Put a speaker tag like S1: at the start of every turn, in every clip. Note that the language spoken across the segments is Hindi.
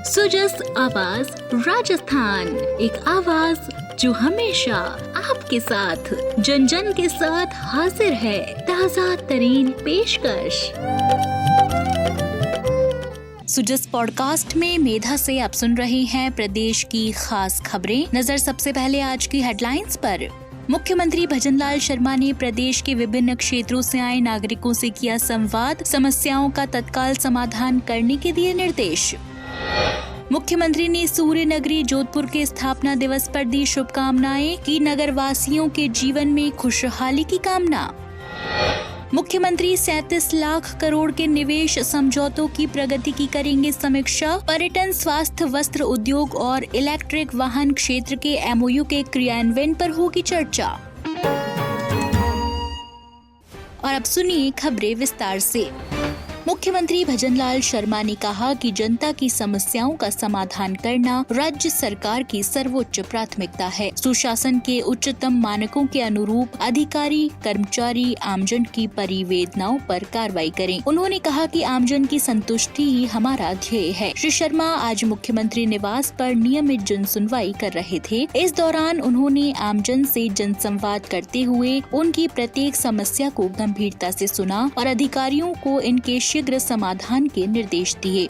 S1: सुजस आवाज राजस्थान, एक आवाज जो हमेशा आपके साथ, जन जन के साथ हाजिर है। ताज़ा तरीन पेशकश। सुजस पॉडकास्ट में मेधा से आप सुन रहे हैं प्रदेश की खास खबरें। नजर सबसे पहले आज की हेडलाइंस पर। मुख्यमंत्री भजनलाल शर्मा ने प्रदेश के विभिन्न क्षेत्रों से आए नागरिकों से किया संवाद, समस्याओं का तत्काल समाधान करने के दिए निर्देश। मुख्यमंत्री ने सूर्य नगरी जोधपुर के स्थापना दिवस पर दी शुभकामनाएं, की नगर वासियों के जीवन में खुशहाली की कामना। मुख्यमंत्री 37 लाख करोड़ के निवेश समझौतों की प्रगति की करेंगे समीक्षा। पर्यटन, स्वास्थ्य, वस्त्र उद्योग और इलेक्ट्रिक वाहन क्षेत्र के MOU के क्रियान्वयन पर होगी चर्चा। और अब सुनिए खबरें विस्तार से। मुख्यमंत्री भजनलाल शर्मा ने कहा कि जनता की समस्याओं का समाधान करना राज्य सरकार की सर्वोच्च प्राथमिकता है। सुशासन के उच्चतम मानकों के अनुरूप अधिकारी, कर्मचारी आमजन की परिवेदनाओं पर कार्रवाई करें। उन्होंने कहा कि आमजन की संतुष्टि ही हमारा ध्येय है। श्री शर्मा आज मुख्यमंत्री निवास पर नियमित जन सुनवाई कर रहे थे। इस दौरान उन्होंने आमजन से जनसंवाद करते हुए उनकी प्रत्येक समस्या को गंभीरता से सुना और अधिकारियों को इनके शीघ्र समाधान के निर्देश दिए।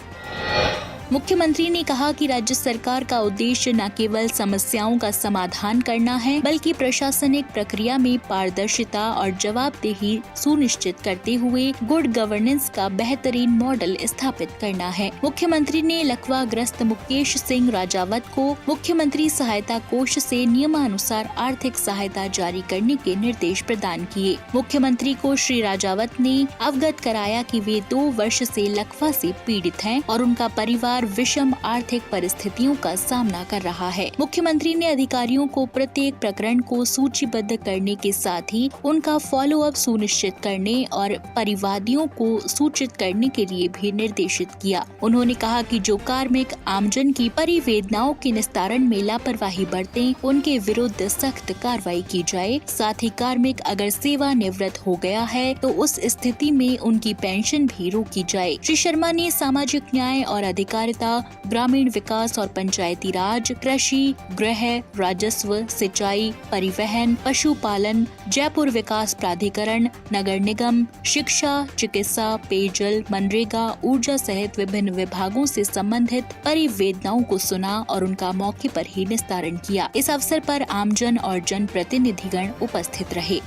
S1: मुख्यमंत्री ने कहा कि राज्य सरकार का उद्देश्य न केवल समस्याओं का समाधान करना है, बल्कि प्रशासनिक प्रक्रिया में पारदर्शिता और जवाबदेही सुनिश्चित करते हुए गुड गवर्नेंस का बेहतरीन मॉडल स्थापित करना है। मुख्यमंत्री ने लकवाग्रस्त मुकेश सिंह राजावत को मुख्यमंत्री सहायता कोष से नियमानुसार आर्थिक सहायता जारी करने के निर्देश प्रदान किए। मुख्यमंत्री को श्री राजावत ने अवगत कराया कि वे 2 वर्ष से लकवा से पीड़ित हैं और उनका परिवार विषम आर्थिक परिस्थितियों का सामना कर रहा है। मुख्यमंत्री ने अधिकारियों को प्रत्येक प्रकरण को सूचीबद्ध करने के साथ ही उनका फॉलो अप सुनिश्चित करने और परिवादियों को सूचित करने के लिए भी निर्देशित किया। उन्होंने कहा कि जो कार्मिक आमजन की परिवेदनाओं के निस्तारण में लापरवाही बरतें, उनके विरुद्ध सख्त कार्रवाई की जाए। साथ ही कार्मिक अगर सेवानिवृत्त हो गया है तो उस स्थिति में उनकी पेंशन भी रोकी जाए। श्री शर्मा ने सामाजिक न्याय और अधिकार, ग्रामीण विकास और पंचायती राज, कृषि, गृह, राजस्व, सिंचाई, परिवहन, पशुपालन, जयपुर विकास प्राधिकरण, नगर निगम, शिक्षा, चिकित्सा, पेयजल, मनरेगा, ऊर्जा सहित विभिन्न विभागों से संबंधित परिवेदनाओं को सुना और उनका मौके पर ही निस्तारण किया। इस अवसर पर आमजन और जनप्रतिनिधिगण उपस्थित रहे।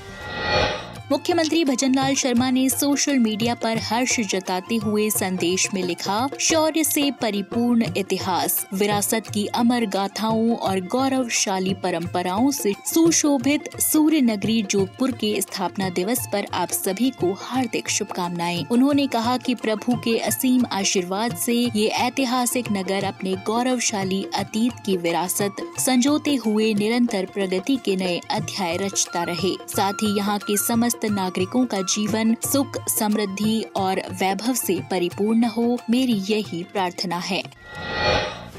S1: मुख्यमंत्री भजनलाल शर्मा ने सोशल मीडिया पर हर्ष जताते हुए संदेश में लिखा, शौर्य से परिपूर्ण इतिहास, विरासत की अमर गाथाओं और गौरवशाली परंपराओं से सुशोभित सूर्य नगरी जोधपुर के स्थापना दिवस पर आप सभी को हार्दिक शुभकामनाएं। उन्होंने कहा कि प्रभु के असीम आशीर्वाद से ये ऐतिहासिक नगर अपने गौरवशाली अतीत की विरासत संजोते हुए निरंतर प्रगति के नए अध्याय रचता रहे। साथ ही यहाँ के समस्त नागरिकों का जीवन सुख, समृद्धि और वैभव से परिपूर्ण हो, मेरी यही प्रार्थना है।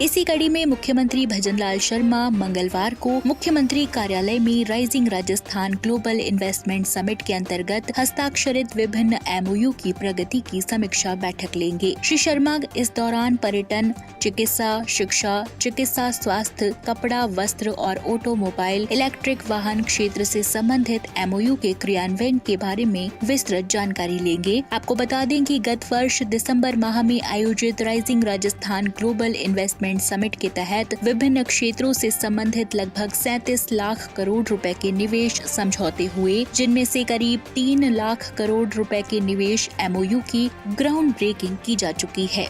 S1: इसी कड़ी में मुख्यमंत्री भजनलाल शर्मा मंगलवार को मुख्यमंत्री कार्यालय में rising Rajasthan global investment summit के अंतर्गत हस्ताक्षरित विभिन्न MOU की प्रगति की समीक्षा बैठक लेंगे। श्री शर्मा इस दौरान पर्यटन, चिकित्सा, शिक्षा, चिकित्सा, स्वास्थ्य, कपड़ा, वस्त्र और ऑटोमोबाइल, इलेक्ट्रिक वाहन क्षेत्र से संबंधित MOU के क्रियान्वयन के बारे में विस्तृत जानकारी लेंगे। आपको बता दें कि गत वर्ष दिसंबर माह में आयोजित rising Rajasthan global investment summit के तहत विभिन्न क्षेत्रों से संबंधित लगभग 37 लाख करोड़ रुपए के निवेश समझौते हुए, जिनमें से करीब 3 लाख करोड़ रुपए के निवेश MOU की ग्राउंड ब्रेकिंग की जा चुकी है।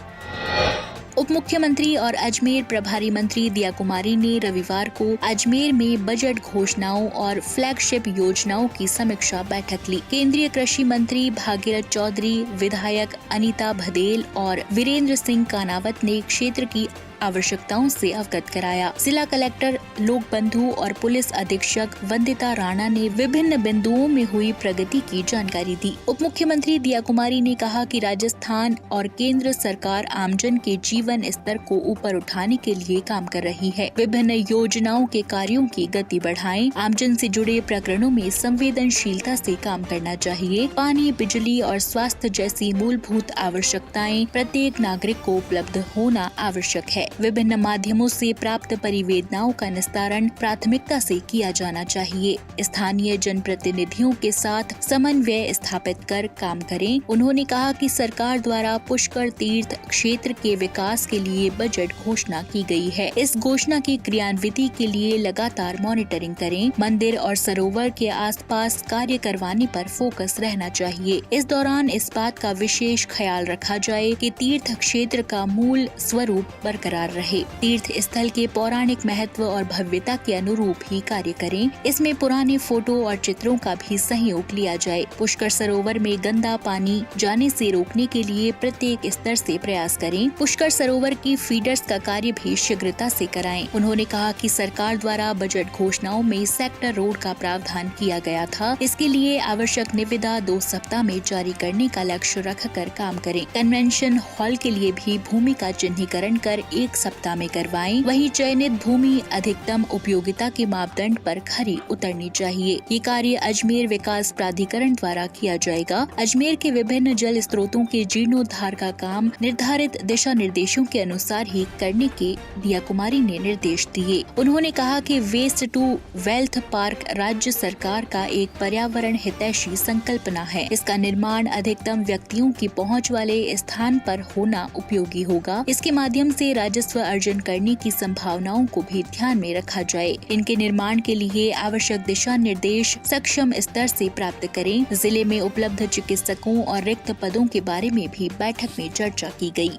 S1: उप मुख्यमंत्री और अजमेर प्रभारी मंत्री दिया कुमारी ने रविवार को अजमेर में बजट घोषणाओं और फ्लैगशिप योजनाओं की समीक्षा बैठक ली। केंद्रीय कृषि मंत्री भागीरथ चौधरी, विधायक अनीता भदेल और वीरेंद्र सिंह कानावत ने क्षेत्र की आवश्यकताओं से अवगत कराया। जिला कलेक्टर लोक बंधु और पुलिस अधीक्षक वंदिता राणा ने विभिन्न बिंदुओं में हुई प्रगति की जानकारी दी। उप मुख्यमंत्री दिया कुमारी ने कहा कि राजस्थान और केंद्र सरकार आमजन के जीवन स्तर को ऊपर उठाने के लिए काम कर रही है। विभिन्न योजनाओं के कार्यों की गति बढ़ाएं, आमजन से जुड़े प्रकरणों में संवेदनशीलता से काम करना चाहिए। पानी, बिजली और स्वास्थ्य जैसी मूलभूत आवश्यकताएं प्रत्येक नागरिक को उपलब्ध होना आवश्यक है। विभिन्न माध्यमों से प्राप्त परिवेदनाओं का निस्तारण प्राथमिकता से किया जाना चाहिए। स्थानीय जनप्रतिनिधियों के साथ समन्वय स्थापित कर काम करें। उन्होंने कहा कि सरकार द्वारा पुष्कर तीर्थ क्षेत्र के विकास के लिए बजट घोषणा की गई है। इस घोषणा की क्रियान्विति के लिए लगातार मॉनिटरिंग करें। मंदिर और सरोवर के आसपास कार्य करवाने पर फोकस रहना चाहिए। इस दौरान इस बात का विशेष ख्याल रखा जाए कि तीर्थ क्षेत्र का मूल स्वरूप बरकरार रहे। तीर्थ स्थल के पौराणिक महत्व और भव्यता के अनुरूप ही कार्य करें। इसमें पुराने फोटो और चित्रों का भी सहयोग लिया जाए। पुष्कर सरोवर में गंदा पानी जाने से रोकने के लिए प्रत्येक स्तर से प्रयास करें। पुष्कर सरोवर की फीडर्स का कार्य भी शीघ्रता से कराएं। उन्होंने कहा कि सरकार द्वारा बजट घोषणाओं में सेक्टर रोड का प्रावधान किया गया था। इसके लिए आवश्यक निविदा 2 सप्ताह में जारी करने का लक्ष्य रखकर काम करें। कन्वेंशन हॉल के लिए भी भूमि का चिन्हीकरण कर 1 सप्ताह में करवाएं। वहीं चयनित भूमि अधिकतम उपयोगिता के मापदंड पर खरी उतरनी चाहिए। ये कार्य अजमेर विकास प्राधिकरण द्वारा किया जाएगा। अजमेर के विभिन्न जल स्रोतों के जीर्णोद्धार का काम निर्धारित दिशा निर्देशों के अनुसार ही करने के दिया कुमारी ने निर्देश दिए। उन्होंने कहा कि वेस्ट टू वेल्थ पार्क राज्य सरकार का एक पर्यावरण हितैषी संकल्पना है। इसका निर्माण अधिकतम व्यक्तियों की पहुंच वाले स्थान पर होना उपयोगी होगा। इसके माध्यम से राजस्व अर्जन करने की संभावनाओं को भी ध्यान में रखा जाए। इनके निर्माण के लिए आवश्यक दिशा निर्देश सक्षम स्तर से प्राप्त करें। जिले में उपलब्ध चिकित्सकों और रिक्त पदों के बारे में भी बैठक में चर्चा की गई।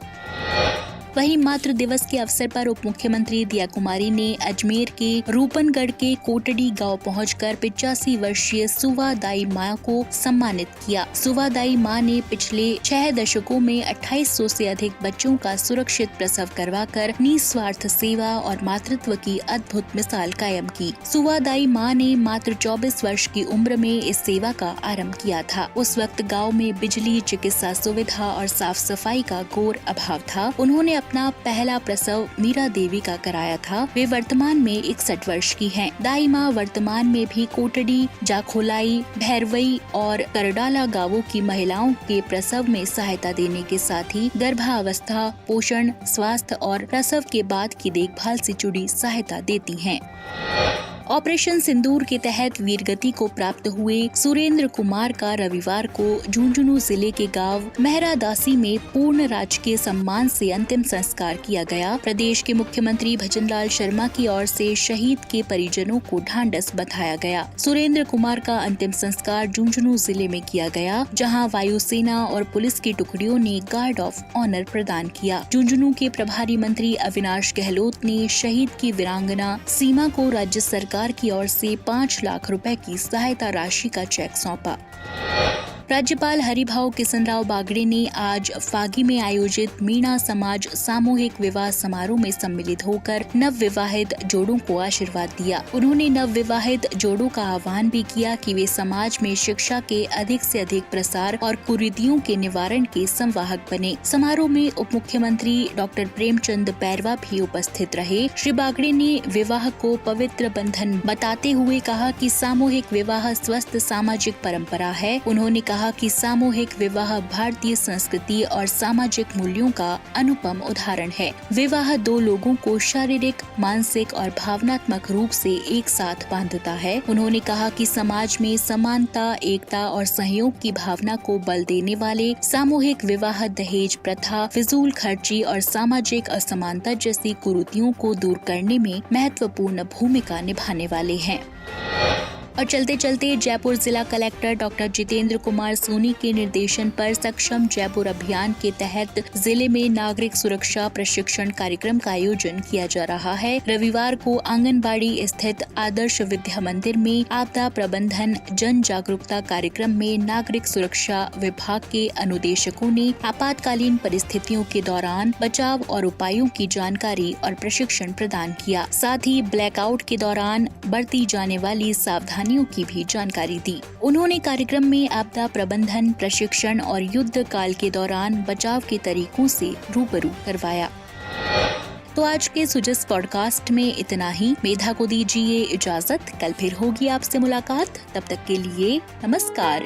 S1: वहीं मातृ दिवस के अवसर पर उप मुख्यमंत्री दिया कुमारी ने अजमेर के रूपनगढ़ के कोटड़ी गांव पहुंचकर 85 वर्षीय सुवा दाई मां को सम्मानित किया। सुवा दाई मां ने पिछले 6 दशकों में 2800 से अधिक बच्चों का सुरक्षित प्रसव करवाकर निस्वार्थ सेवा और मातृत्व की अद्भुत मिसाल कायम की। सुवा दाई मां ने मात्र 24 वर्ष की उम्र में इस सेवा का आरंभ किया था। उस वक्त गाँव में बिजली, चिकित्सा सुविधा और साफ सफाई का घोर अभाव था। उन्होंने अपना पहला प्रसव मीरा देवी का कराया था। वे वर्तमान में 61 वर्ष की हैं। दाई मां वर्तमान में भी कोटड़ी, जाखोलाई, भैरवई और करडाला गांवों की महिलाओं के प्रसव में सहायता देने के साथ ही गर्भावस्था, पोषण, स्वास्थ्य और प्रसव के बाद की देखभाल से जुड़ी सहायता देती हैं। ऑपरेशन सिंदूर के तहत वीरगति को प्राप्त हुए सुरेंद्र कुमार का रविवार को झुंझुनू जिले के गांव मेहरादासी में पूर्ण राजकीय सम्मान से अंतिम संस्कार किया गया। प्रदेश के मुख्यमंत्री भजनलाल शर्मा की ओर से शहीद के परिजनों को ढांढस बंधाया गया। सुरेंद्र कुमार का अंतिम संस्कार झुंझुनू जिले में किया गया, जहां वायुसेना और पुलिस की टुकड़ियों ने गार्ड ऑफ ऑनर प्रदान किया। झुंझुनू के प्रभारी मंत्री अविनाश गहलोत ने शहीद की वीरांगना सीमा को राज्य सरकार की ओर से 5 लाख रुपए की सहायता राशि का चेक सौंपा। राज्यपाल हरिभाऊ किशनराव बागड़े ने आज फागी में आयोजित मीणा समाज सामूहिक विवाह समारोह में सम्मिलित होकर नव विवाहित जोड़ों को आशीर्वाद दिया। उन्होंने नव विवाहित जोड़ों का आह्वान भी किया कि वे समाज में शिक्षा के अधिक से अधिक प्रसार और कुरीतियों के निवारण के संवाहक बने। समारोह में उप मुख्यमंत्री डॉक्टर प्रेमचंद पैरवा भी उपस्थित रहे। श्री बागड़े ने विवाह को पवित्र बंधन बताते हुए कहा कि सामूहिक विवाह स्वस्थ सामाजिक परंपरा है। उन्होंने कहा कि सामूहिक विवाह भारतीय संस्कृति और सामाजिक मूल्यों का अनुपम उदाहरण है। विवाह 2 लोगों को शारीरिक, मानसिक और भावनात्मक रूप से एक साथ बांधता है। उन्होंने कहा कि समाज में समानता, एकता और सहयोग की भावना को बल देने वाले सामूहिक विवाह दहेज प्रथा, फिजूल खर्ची और सामाजिक असमानता जैसी कुरीतियों को दूर करने में महत्वपूर्ण भूमिका निभाने वाले हैं। और चलते चलते जयपुर जिला कलेक्टर डॉक्टर जितेंद्र कुमार सोनी के निर्देशन पर सक्षम जयपुर अभियान के तहत जिले में नागरिक सुरक्षा प्रशिक्षण कार्यक्रम का आयोजन किया जा रहा है। रविवार को आंगनबाड़ी स्थित आदर्श विद्या मंदिर में आपदा प्रबंधन जन जागरूकता कार्यक्रम में नागरिक सुरक्षा विभाग के अनुदेशकों ने आपातकालीन परिस्थितियों के दौरान बचाव और उपायों की जानकारी और प्रशिक्षण प्रदान किया। साथ ही ब्लैकआउट के दौरान बरती जाने वाली सावधानियों की भी जानकारी दी। उन्होंने कार्यक्रम में आपदा प्रबंधन प्रशिक्षण और युद्ध काल के दौरान बचाव के तरीकों से रूबरू करवाया। तो आज के सुजस पॉडकास्ट में इतना ही। मेधा को दीजिए इजाजत। कल फिर होगी आपसे मुलाकात। तब तक के लिए नमस्कार।